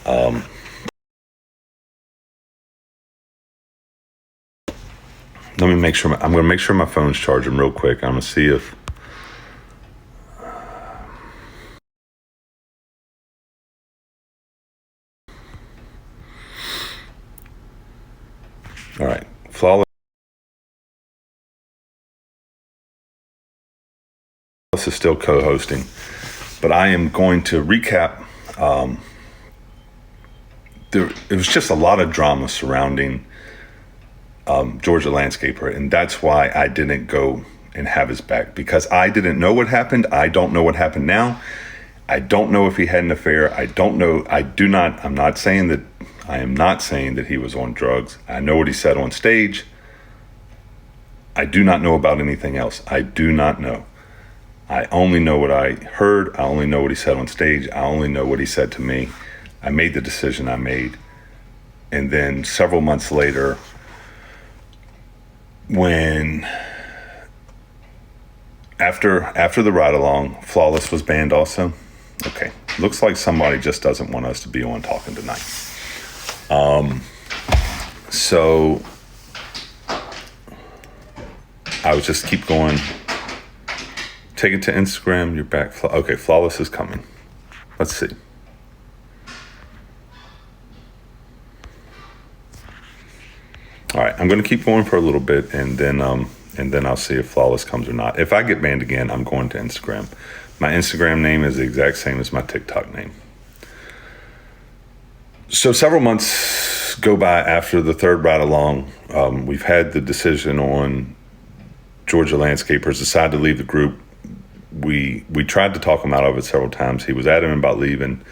Let me make sure. I'm going to make sure my phone's charging real quick. I'm going to see if. All right, Flawless is still co-hosting, but I am going to recap. It was just a lot of drama surrounding Georgia Landscaper, and that's why I didn't go and have his back, because I didn't know what happened. I don't know what happened now. I don't know if he had an affair. I don't know. I'm not saying that. I am not saying that he was on drugs. I know what he said on stage. I do not know about anything else. I do not know. I only know what I heard. I only know what he said on stage. I only know what he said to me. I made the decision I made. And then several months later, when after the ride along, Flawless was banned also. Okay, looks like somebody just doesn't want us to be on talking tonight. So I would just keep going. Take it to Instagram. You're back. Okay, Flawless is coming. Let's see. All right, I'm going to keep going for a little bit, and then I'll see if Flawless comes or not. If I get banned again, I'm going to Instagram. My Instagram name is the exact same as my TikTok name. So several months go by after the third ride along. We've had the decision on Georgia Landscapers decide to leave the group. We tried to talk him out of it several times. He was adamant about leaving,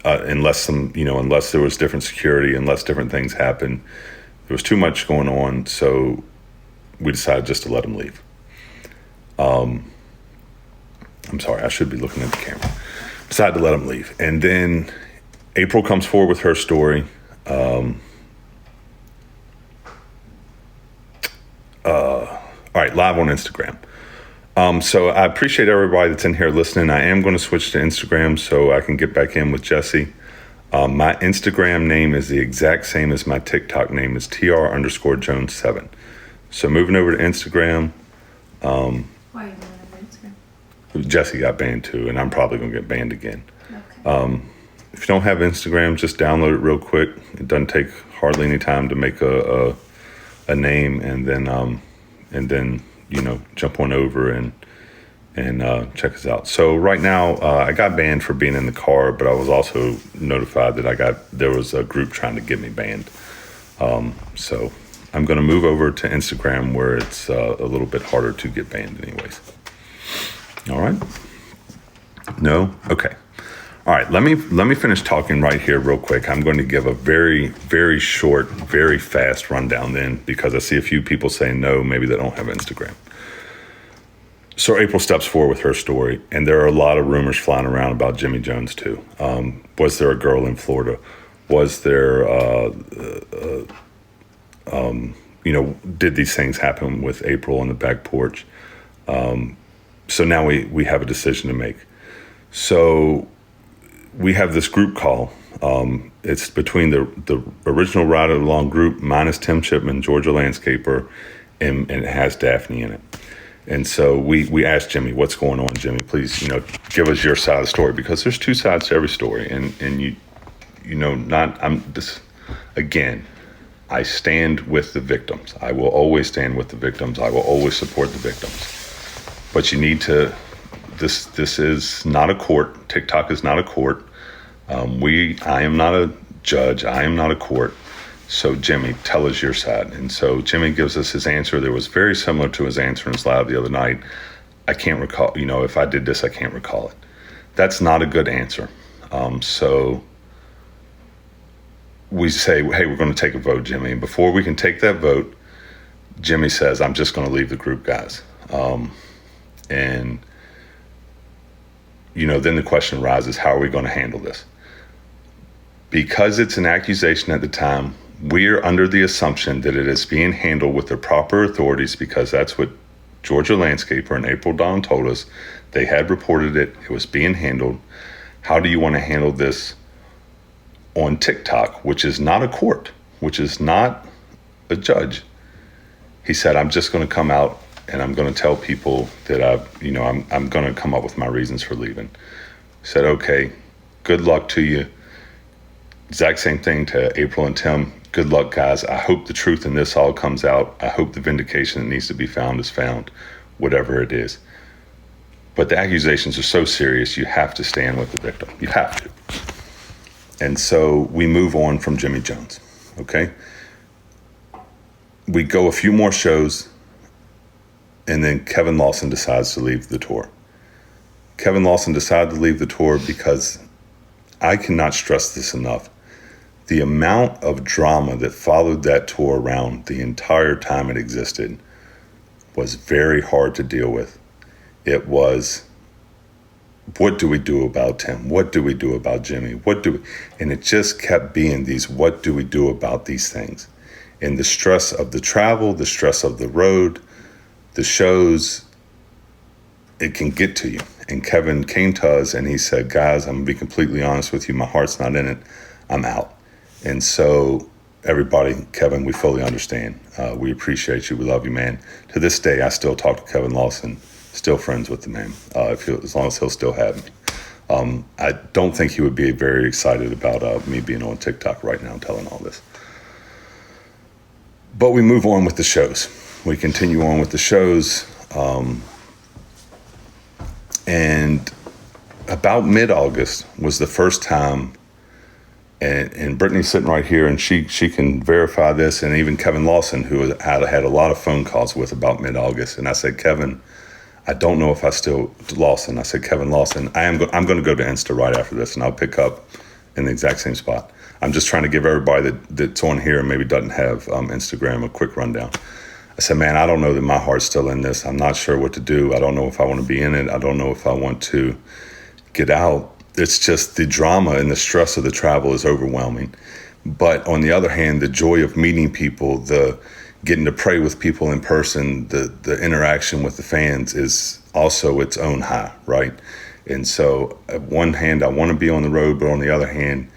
unless there was different security, unless different things happened. There was too much going on, so we decided just to let him leave. I'm sorry, I should be looking at the camera. Decided to let him leave, and then April comes forward with her story. All right, live on Instagram. So I appreciate everybody that's in here listening. I am going to switch to Instagram so I can get back in with Jesse. My Instagram name is the exact same as my TikTok name is TR_Jones7. So moving over to Instagram. Why are you moving over to Instagram? Jesse got banned too, and I'm probably going to get banned again. Okay. If you don't have Instagram, just download it real quick. It doesn't take hardly any time to make a name, and then jump on over and check us out. So right now, I got banned for being in the car, but I was also notified that there was a group trying to get me banned. So I'm going to move over to Instagram, where it's a little bit harder to get banned anyways. All right. No? Okay. All right, let me finish talking right here real quick. I'm going to give a very, very short, very fast rundown then, because I see a few people saying no, maybe they don't have Instagram. So April steps forward with her story, and there are a lot of rumors flying around about Jimmy Jones too. Was there a girl in Florida? Was there, did these things happen with April on the back porch? So now we have a decision to make. So we have this group call. It's between the original Ride Along group minus Tim Chipman, Georgia Landscaper, and it has Daphne in it. And so we asked Jimmy, what's going on, Jimmy? Please, give us your side of the story, because there's two sides to every story. And again, I stand with the victims. I will always stand with the victims. I will always support the victims. But you need to, this is not a court. TikTok is not a court. I am not a judge. I am not a court. So Jimmy, tell us your side. And so Jimmy gives us his answer. That was very similar to his answer in his live the other night. I can't recall, if I did this, I can't recall it. That's not a good answer. So we say, hey, we're going to take a vote, Jimmy. And before we can take that vote, Jimmy says, I'm just going to leave the group, guys. Then the question arises, how are we going to handle this? Because it's an accusation at the time, we're under the assumption that it is being handled with the proper authorities, because that's what Georgia Landscaper and April told us. They had reported it. It was being handled. How do you want to handle this on TikTok, which is not a court, which is not a judge. He said, I'm just going to come out and I'm going to tell people that I'm going to come up with my reasons for leaving. Said, okay, good luck to you. Exact same thing to April and Tim. Good luck, guys. I hope the truth in this all comes out. I hope the vindication that needs to be found is found, whatever it is. But the accusations are so serious, you have to stand with the victim. You have to. And so we move on from Jimmy Jones, okay? We go a few more shows, and then Kevin Lawson decides to leave the tour. Kevin Lawson decided to leave the tour because I cannot stress this enough. The amount of drama that followed that tour around the entire time it existed was very hard to deal with. It was, what do we do about Tim? What do we do about Jimmy? And it just kept being these, what do we do about these things? And the stress of the travel, the stress of the road, the shows, it can get to you. And Kevin came to us and he said, guys, I'm gonna be completely honest with you. My heart's not in it. I'm out. And so everybody, Kevin, we fully understand. We appreciate you. We love you, man. To this day, I still talk to Kevin Lawson, still friends with the man, as long as he'll still have me. I don't think he would be very excited about me being on TikTok right now telling all this. But we move on with the shows. We continue on with the shows. And about mid-August was the first time, and Brittany's sitting right here, and she can verify this, and even Kevin Lawson, who I had a lot of phone calls with about mid-August. And I said, Kevin, I don't know if I still, Lawson, I said, Kevin Lawson, I'm going to go to Insta right after this, and I'll pick up in the exact same spot. I'm just trying to give everybody that's on here and maybe doesn't have Instagram a quick rundown. I said, man, I don't know that my heart's still in this. I'm not sure what to do. I don't know if I want to be in it. I don't know if I want to get out. It's just the drama and the stress of the travel is overwhelming. But on the other hand, the joy of meeting people, the getting to pray with people in person, the interaction with the fans is also its own high, right? And so on one hand, I want to be on the road, but on the other hand,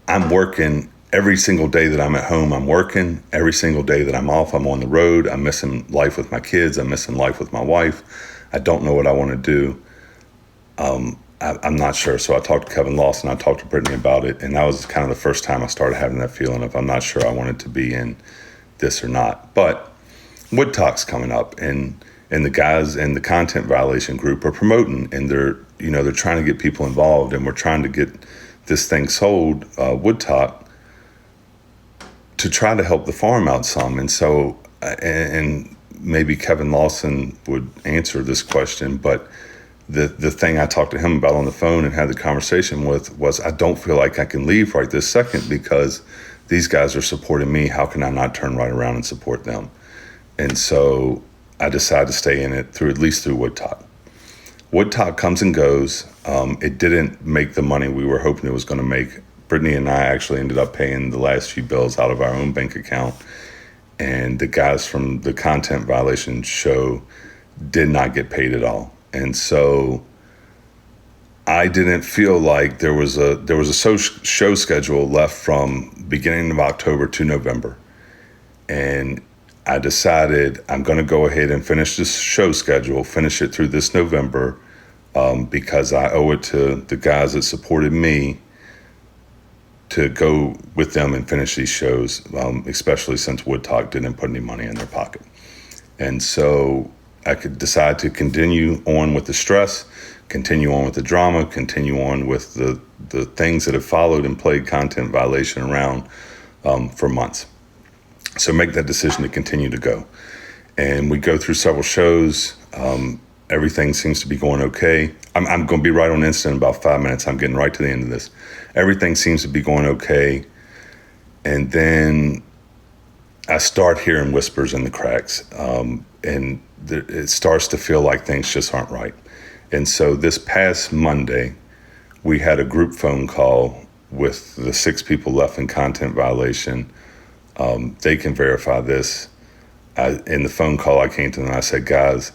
I'm working every single day that I'm at home. I'm working every single day that I'm off. I'm on the road. I'm missing life with my kids. I'm missing life with my wife. I don't know what I want to do. I'm not sure. So I talked to Kevin Lawson. I talked to Brittany about it. And that was kind of the first time I started having that feeling of I'm not sure I wanted to be in this or not. But Wood Talk's coming up, and the guys in the content violation group are promoting, and they're trying to get people involved, and we're trying to get this thing sold, Wood Talk, to try to help the farm out some. And so, and maybe Kevin Lawson would answer this question, but the thing I talked to him about on the phone and had the conversation with was, I don't feel like I can leave right this second because these guys are supporting me. How can I not turn right around and support them? And so I decided to stay in it at least through Wood Talk. Wood Talk comes and goes. It didn't make the money we were hoping it was going to make. Brittany and I actually ended up paying the last few bills out of our own bank account. And the guys from the content violation show did not get paid at all. And so I didn't feel like there was a show schedule left from beginning of October to November. And I decided I'm going to go ahead and finish this show schedule, finish it through this November, because I owe it to the guys that supported me to go with them and finish these shows, especially since Wood Talk didn't put any money in their pocket. And so I could decide to continue on with the stress, continue on with the drama, continue on with the things that have followed and played content violation around for months. So make that decision to continue to go. And we go through several shows. Everything seems to be going okay. I'm going to be right on Insta in about 5 minutes. I'm getting right to the end of this. Everything seems to be going okay. And then I start hearing whispers in the cracks. And it starts to feel like things just aren't right. And so this past Monday, we had a group phone call with the 6 people left in content violation. They can verify this. In the phone call, I came to them and I said, guys,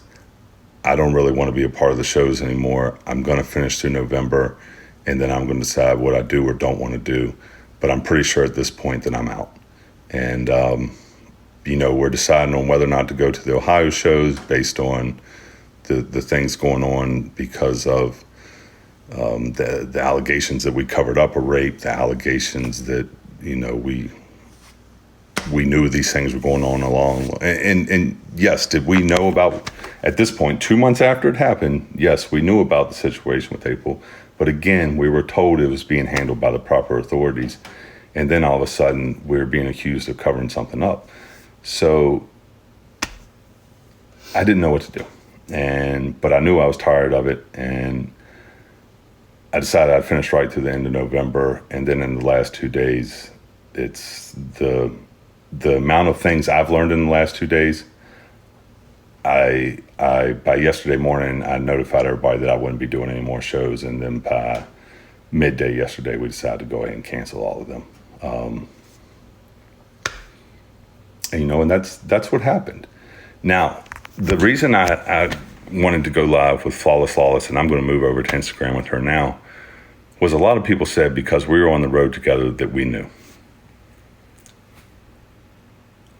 I don't really want to be a part of the shows anymore. I'm going to finish through November, and then I'm going to decide what I do or don't want to do. but I'm pretty sure at this point that I'm out. And, we're deciding on whether or not to go to the Ohio shows based on the things going on because of the allegations that we covered up a rape, the allegations that, we knew these things were going on along. And yes, did we know about, at this point, 2 months after it happened, yes, we knew about the situation with April. But again, we were told it was being handled by the proper authorities. And then all of a sudden, we were being accused of covering something up. So I didn't know what to do. But I knew I was tired of it. And I decided I'd finish right through the end of November. And then in the last 2 days, it's the amount of things I've learned in the last 2 days. I by yesterday morning, I notified everybody that I wouldn't be doing any more shows. And then by midday yesterday, we decided to go ahead and cancel all of them. And that's what happened. Now, the reason I wanted to go live with Flawless Lawless, and I'm going to move over to Instagram with her now, was a lot of people said because we were on the road together that we knew.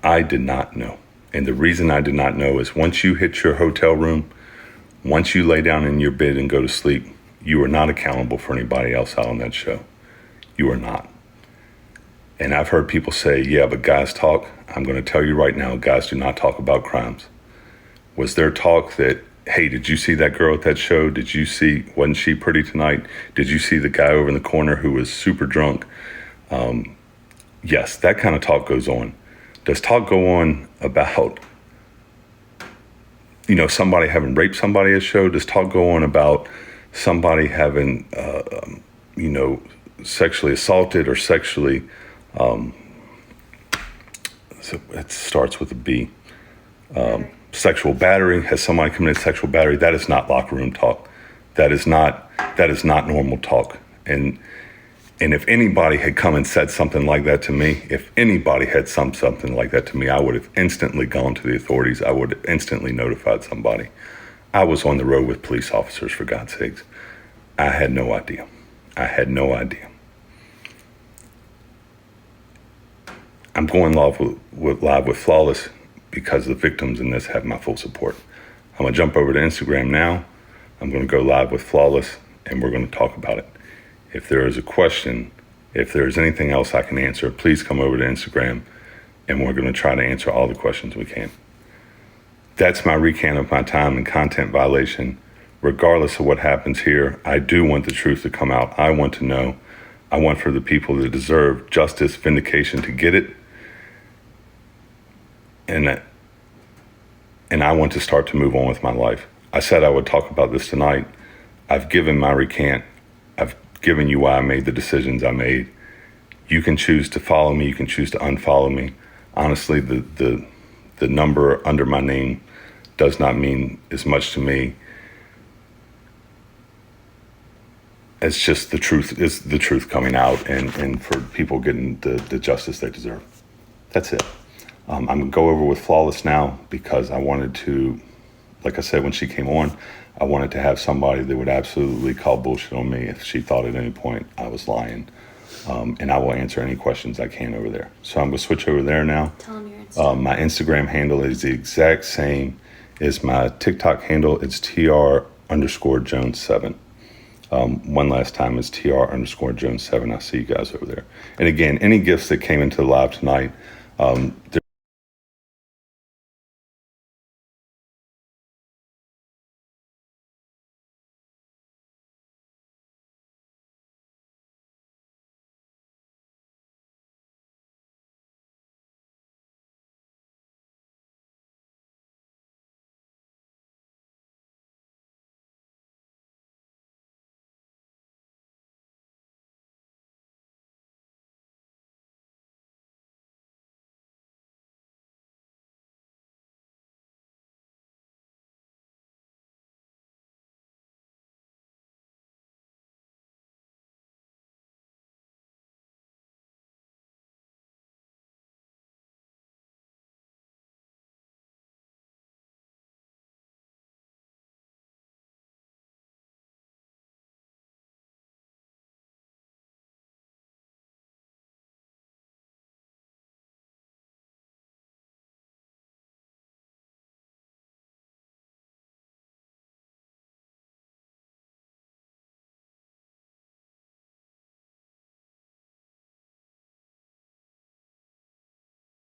I did not know. And the reason I did not know is once you hit your hotel room, once you lay down in your bed and go to sleep, you are not accountable for anybody else out on that show. You are not. And I've heard people say, yeah, but guys talk. I'm going to tell you right now, guys do not talk about crimes. Was there talk that, hey, did you see that girl at that show? Wasn't she pretty tonight? Did you see the guy over in the corner who was super drunk? Yes, that kind of talk goes on. Does talk go on about, somebody having raped somebody at a show? Does talk go on about somebody having, sexually assaulted or sexually, so it starts with a B, sexual battery? Has somebody committed sexual battery? That is not locker room talk. That is not normal talk. And if anybody had come and said something like that to me, I would have instantly gone to the authorities. I would have instantly notified somebody. I was on the road with police officers, for God's sakes. I had no idea. I'm going live with Flawless because the victims in this have my full support. I'm going to jump over to Instagram now. I'm going to go live with Flawless, and we're going to talk about it. If there is a question, if there's anything else I can answer, please come over to Instagram, and we're going to try to answer all the questions we can. That's my recant of my time in content violation. Regardless of what happens here, I do want the truth to come out. I want to know. I want for the people that deserve justice, vindication to get it. And I want to start to move on with my life. I said I would talk about this tonight. I've given my recant. I've given you why I made the decisions I made. You can choose to follow me. You can choose to unfollow me. Honestly, the number under my name does not mean as much to me. It's just the truth. It's the truth coming out and for people getting the justice they deserve. That's it. I'm going to go over with Flawless now because I wanted to, like I said, when she came on, I wanted to have somebody that would absolutely call bullshit on me if she thought at any point I was lying. And I will answer any questions I can over there. So I'm going to switch over there now. Tell them your Instagram. My Instagram handle is the exact same as my TikTok handle. It's TR_Jones7. One last time is TR_Jones7. I'll see you guys over there. And again, any gifts that came into the live tonight,